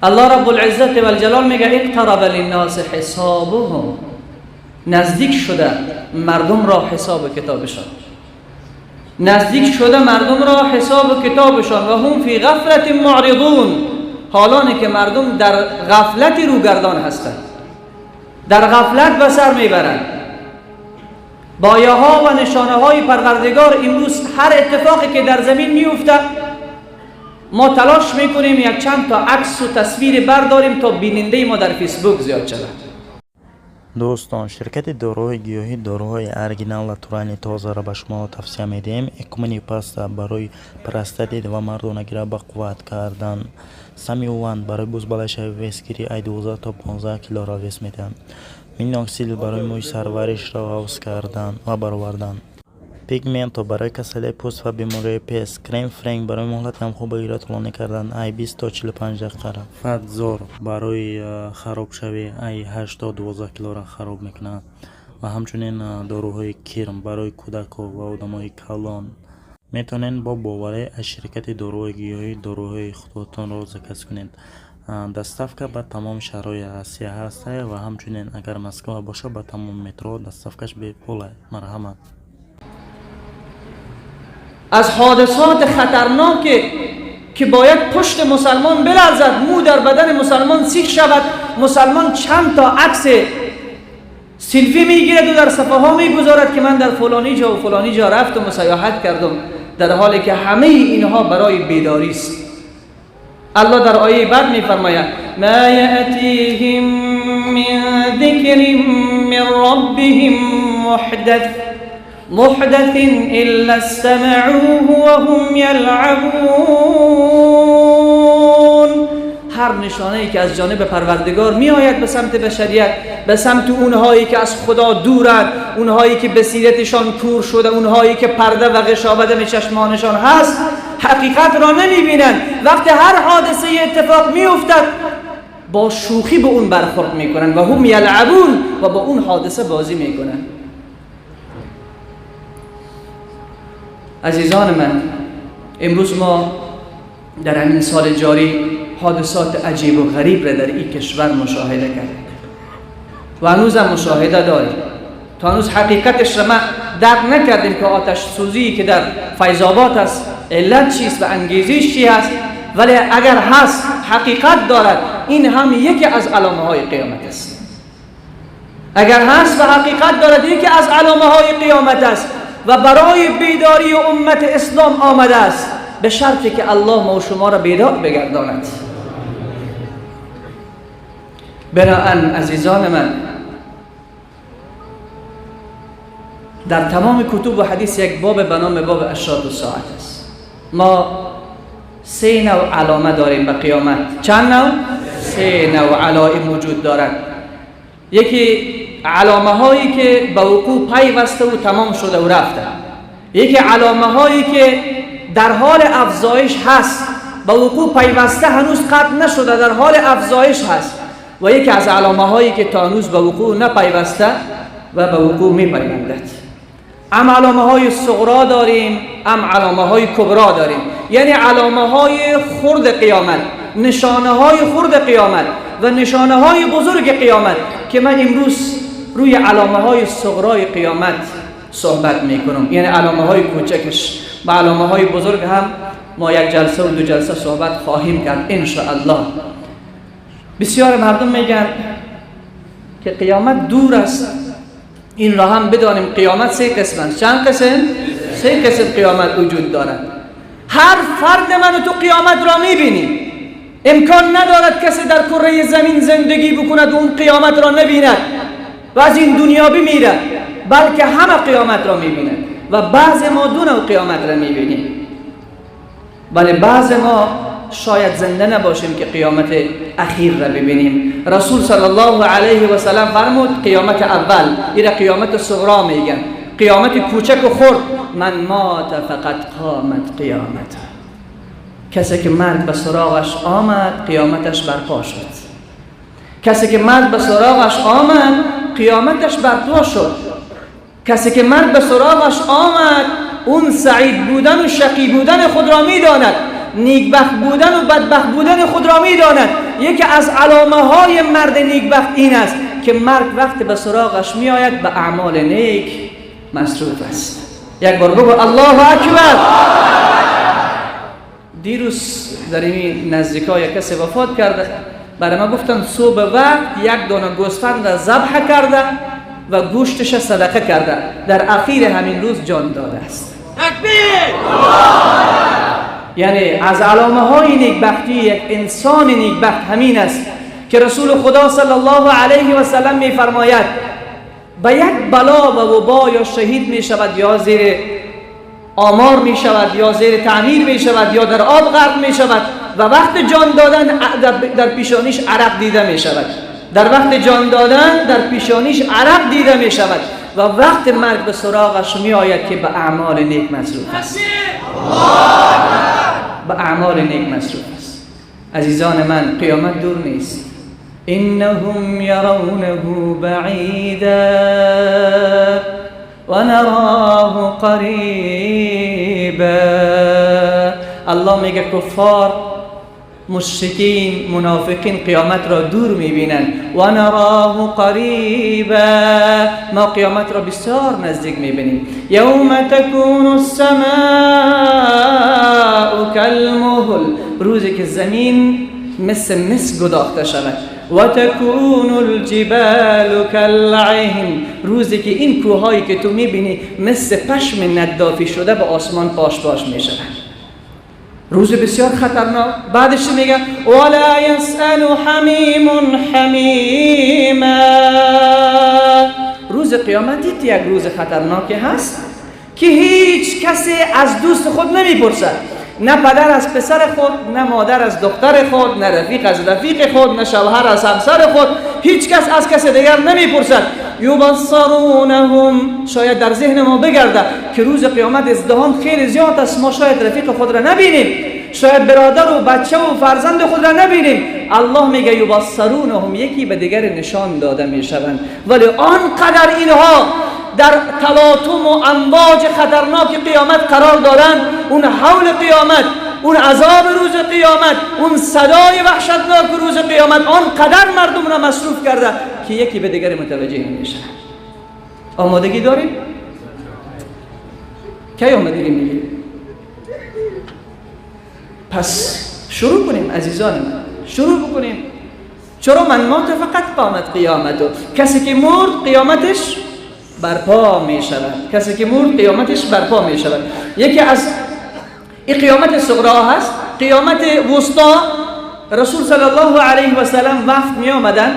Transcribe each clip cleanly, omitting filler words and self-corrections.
الله رب العزت و الجلال میگه اقترب للناس حسابهم، نزدیک شده مردم را حساب کتابشان، نزدیک شده مردم را حساب کتابشان و هم فی غفلت معرضون، حالانی که مردم در غفلت روگردان هستند، در غفلت به سر میبرند. بایه ها و نشانه های پروردگار امروز هر اتفاقی که در زمین میفته ما تلاش میکنیم یک چند تا عکس و تصویر برداریم تا بیننده ما در فیسبوک زیاد شود. دوستان، شرکت داروهای گیاهی داروهای ارگینال و تورانی تازه را به شما توصیه میدهیم. اکمنی پاستا برای پرستادید و مردانگی را به قوت کردن، سمیوان برای بزبالش ویسکری ای 12 تا 15 کیلو را ویس میدهیم، مینوکسیل برای موی سرورش را حفظ کردن و برآوردن، پیگمنتو برای کسل پوست و بیماری پیس، کریم فرنگ برای مهلت کم خوبی را طولانی کردن ای 20 تا 45 دقیقه، فاتزور برای خراب شوی ای 8 تا 12 کیلو را خراب میکنه و همچنین داروهای کرم برای کودک و آدمای کلان. میتونین با باوری از شرکت داروهای گیاهی داروهای خودتان را ذکر کنید. دستافکه به تمام شهرهای آسیا هست و همچنین اگر مسکو باشه به تمام مترو دستافکش به پول. مرحمت. از حادثات خطرناک که باید پشت مسلمان بلرزد، مو در بدن مسلمان سیخ شود، مسلمان چند تا عکس سیلفی میگیرد و در صفحه ها میگذارد که من در فلانی جا و فلانی جا رفتم و سیاحت کردم، در حالی که همه اینها برای بیداری است. الله در آیه بعد میفرماید ما یأتیهم من ذکر من ربهم محدث الا استمعوه وهم یلعبون. هر نشانه‌ای که از جانب پروردگار می آید به سمت بشریت، به سمت اونهایی که از خدا دورند، اونهایی که بصیرتشان کور شده، اونهایی که پرده و غشاوت می چشمانشان هست، حقیقت را نمی بینند. وقتی هر حادثه اتفاق می افتد با شوخی به اون برخورد می کنند و هم یلعبون و با اون حادثه بازی می کنند. عزیزان من، امروز ما در همین سال جاری حادثات عجیب و غریب را در این کشور مشاهده کردیم و هنوز هم مشاهده داریم. تا هنوز حقیقتش را ما درک نکردیم که آتش سوزی که در فیض‌آباد است علت چیست و انگیزش چی است، ولی اگر هست حقیقت دارد، این هم یکی از علامه های قیامت است. اگر هست و حقیقت دارد، یکی از علامه های قیامت است و برای بیداری امت اسلام آمده است، به شرطی که الله ما و شما را بیدار بگرداند. بنابراین عزیزان من، در تمام کتب و حدیث یک باب به نام باب اشراط الساعه است. ما 3 نوع علامه داریم به قیامت. چند نوع؟ 3 نوع علائم وجود دارد. یکی علامه هایی که به وقوع پیوسته و تمام شده و رفته، یکی علامه هایی که در حال افزایش هست، به وقوع پیوسته هنوز قطع نشده، در حال افزایش هست، و یکی از علامه هایی که تا هنوز به وقوع نپیوسته و به وقوع می پیوندد. ام علامه های صغرا داریم، ام علامه های کبرا داریم، یعنی علامه های خرد قیامت، نشانه های خرد قیامت و نشانه های بزرگ قیامت، که من امروز روی علامه های صغرای قیامت صحبت میکنم، یعنی علامه های کوچکش. با علامه های بزرگ هم ما یک جلسه و 2 جلسه صحبت خواهیم کرد ان شاء الله. بسیار مردم میگن که قیامت دور است. این را هم بدانیم قیامت 3 قسم است. چند قسم؟ 3 قسم قیامت وجود دارد. هر فرد من تو قیامت را میبینیم. امکان ندارد کسی در کره زمین زندگی بکند و اون قیامت را نبیند و از این دنیا بمیرد، بلکه همه قیامت را میبیند و بعض ما 2 نوع قیامت را میبینیم، ولی بعض ما شاید زنده نباشیم که قیامت اخیر را ببینیم. رسول صلی الله علیه و سلم فرمود قیامت اول، این قیامت صغرا میگن، قیامت کوچک و خرد. من مات فقط قامت قیامت. کسی که مرگ به سراغش آمد قیامتش برپا شد. کسی که مرگ به سراغش آمد قیامتش برپا شد. کسی که مرگ به سراغش آمد اون سعید بودن و شقی بودن خود را میداند نیکبخت بودن و بدبخت بودن خود را میداند. یکی از علامه های مرد نیکبخت این است که مرگ وقت به سراغش میآید به اعمال نیک مصروف است. یک بار بگو الله اکبر. دیروز در این نزدیکای کسی وفات کرده، برای ما گفتن صبح وقت یک دانه گوسفند را ذبح کرده و گوشتش صدقه کرده، در اخیر همین روز جان داده است. تکبیر! یعنی از علامه های نیکبختی یک انسان نیکبخت همین است که رسول خدا صلی الله علیه و سلم می فرماید به یک بلا و وبا یا شهید می شود یا زیر آمار می شود یا زیر تعمیر می شود یا در آب غرق می شود و وقت جان دادن در پیشانیش عرق دیده می شود. در وقت جان دادن در پیشانیش عرق دیده می شود و وقت مرگ به سراغش می آید که به اعمال نیک مصروف است. به اعمال نیک مصروف است. عزیزان من، قیامت دور نیست. انهم یرونه بعیدا و نراه قریبا. الله میگه کفار، مشرکین، منافقین قیامت را دور میبینند. و نراه قریبا، ما قیامت را بسیار نزدیک میبینیم. یوم تکون السماء کالمهل، روزی که زمین مثل مس گداخته شود. و تکون الجبال کالعهن، روزی که این کوهایی که تو میبینی مثل پشم ندافی شده به آسمان پاش میشوند. روز بسیار خطرناک. بعدش میگه ولا يسأل حمیم حمیما. روز قیامت یک روز خطرناکی هست که هیچ کسی از دوست خود نمیپرسد، نه پدر از پسر خود، نه مادر از دختر خود، نه رفیق از رفیق خود، نه شوهر از همسر خود. هیچ کس از کس دیگر نمیپرسد. یبصرونهم، شاید در ذهن ما بگرده که روز قیامت ازدحام خیلی زیاد است، ما شاید رفیق خود را نبینیم، شاید برادر و بچه و فرزند خود را نبینیم. الله میگه یبصرونهم، یکی به دیگر نشان داده میشوند، ولی آنقدر اینها در تلاطم و امواج خطرناک قیامت قرار دارند. اون حول قیامت، اون عذاب روز قیامت، اون صدای وحشتناک روز قیامت آنقدر مردم را مصروف کرده که یکی به دیگر متوجه نمیشه. آمادگی داریم؟ کی آمادگی میگیم؟ پس شروع کنیم عزیزان من، شروع بکنیم. چرا من مات فقط قامت قیامتو، کسی که مرد قیامتش برپا می شود. کسی که مرد قیامتش برپا می شود. یکی از این قیامت صغرا هست. قیامت وسطا، رسول صلی الله علیه و سلم وفد می آمدن،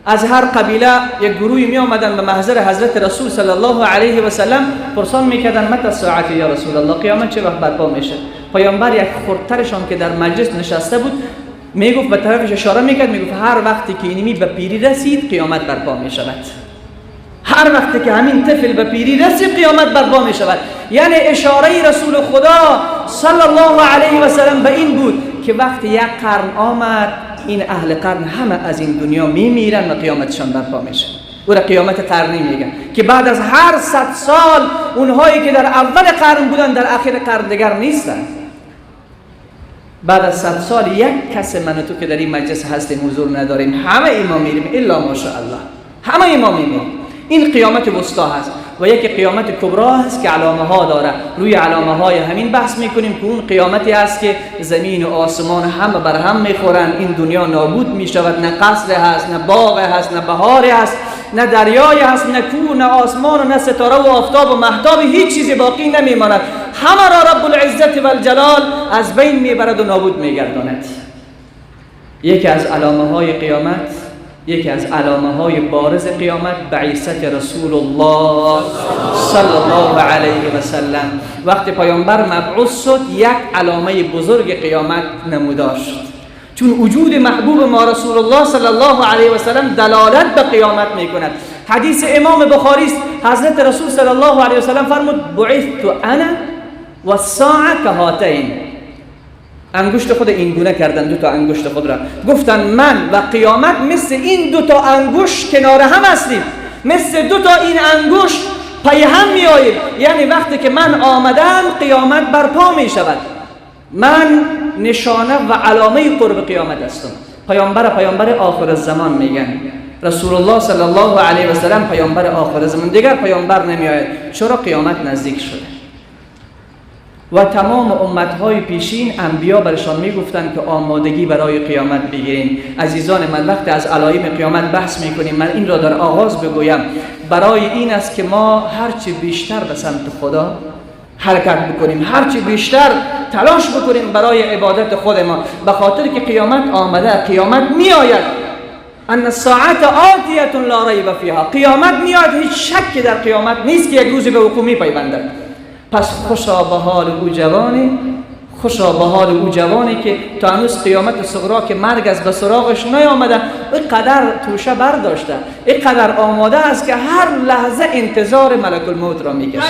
از هر قبیله یک گروهی می آمدن به محضر حضرت رسول صلی الله علیه و سلم، پرسان میکردن متى الساعه یا رسول الله، قیامت چه وقت برپا میشه؟ پیامبر یک خردترشان که در مجلس نشسته بود میگفت، به طرفش اشاره میکرد، میگفت هر وقتی که اینمی به پیری رسید قیامت برپا میشود. هر وقتی که همین طفل به پیری رسید قیامت برپا می شود. یعنی اشاره رسول خدا صلی الله علیه و سلم به این بود که وقتی یک قرن آمد، این اهل قرن همه از این دنیا می میرن و قیامتشان برپا میشه. او را قیامت قرنی میگن که بعد از هر 100 سال اونهایی که در اول قرن بودن در آخر قرن دیگر نیستن. بعد از 100 سال یک کس من و تو که در این مجلس هستیم حضور نداریم، همه ایمان میریم الا ماشاءالله، همه ایمان میریم. این قیامت وسطا هست و یک قیامت کبرا هست که علامه ها داره. روی علامه های همین بحث میکنیم که اون قیامتی هست که زمین و آسمان همه بر هم میخورن، این دنیا نابود میشود، نه قصر هست، نه باغ هست، نه بهار هست، نه دریای هست، نه کوه، نه آسمان و نه ستاره و آفتاب و مهتاب، هیچ چیزی باقی نمیماند. همه را رب العزت و الجلال از بین میبرد و نابود میگرداند. یکی از علامه های قیامت، یکی از علامه های بارز قیامت بعثت رسول الله صلی الله علیه و سلم. وقتی پیامبر مبعوث شد یک علامه بزرگ قیامت نمودار شد، چون وجود محبوب ما رسول الله صلی الله علیه و سلم دلالت به قیامت میکند. حدیث امام بخاری است، حضرت رسول صلی الله علیه و سلم فرمود بعثت انا والساعه كهاتین. انگشت خود این گونه کردن، دو تا انگشت خود را گفتن من و قیامت مثل این دو تا انگشت کنار هم هستیم، مثل دو تا این انگشت پای هم می آییم. یعنی وقتی که من آمدم قیامت برپا می شود. من نشانه و علامه قرب قیامت هستم. پیامبر آخر الزمان میگن، رسول الله صلی الله علیه و سلم پیامبر آخر زمان، دیگر پیامبر نمیآید. چرا؟ قیامت نزدیک شده و تمام امتهای پیشین انبیا برشان میگفتند که آمادگی برای قیامت بگیرین. عزیزان من، وقتی از علائم قیامت بحث میکنیم، من این را در آغاز بگویم، برای این است که ما هرچی بیشتر به سمت خدا حرکت بکنیم، هرچی بیشتر تلاش بکنیم برای عبادت خود ما، به خاطر که قیامت آمده، قیامت میآید. ان الساعت آتیه لا ریب فیها، قیامت میاد، هیچ شکی در قیامت نیست که یک روزی به وقوع میپیوندد. پس خوشا به حال او جوانی، خوشا به حال او جوانی که تا هنوز قیامت صغرا که مرگ از به سراغش نیامده، اینقدر توشه برداشته، اینقدر آماده است که هر لحظه انتظار ملک الموت را میکشه.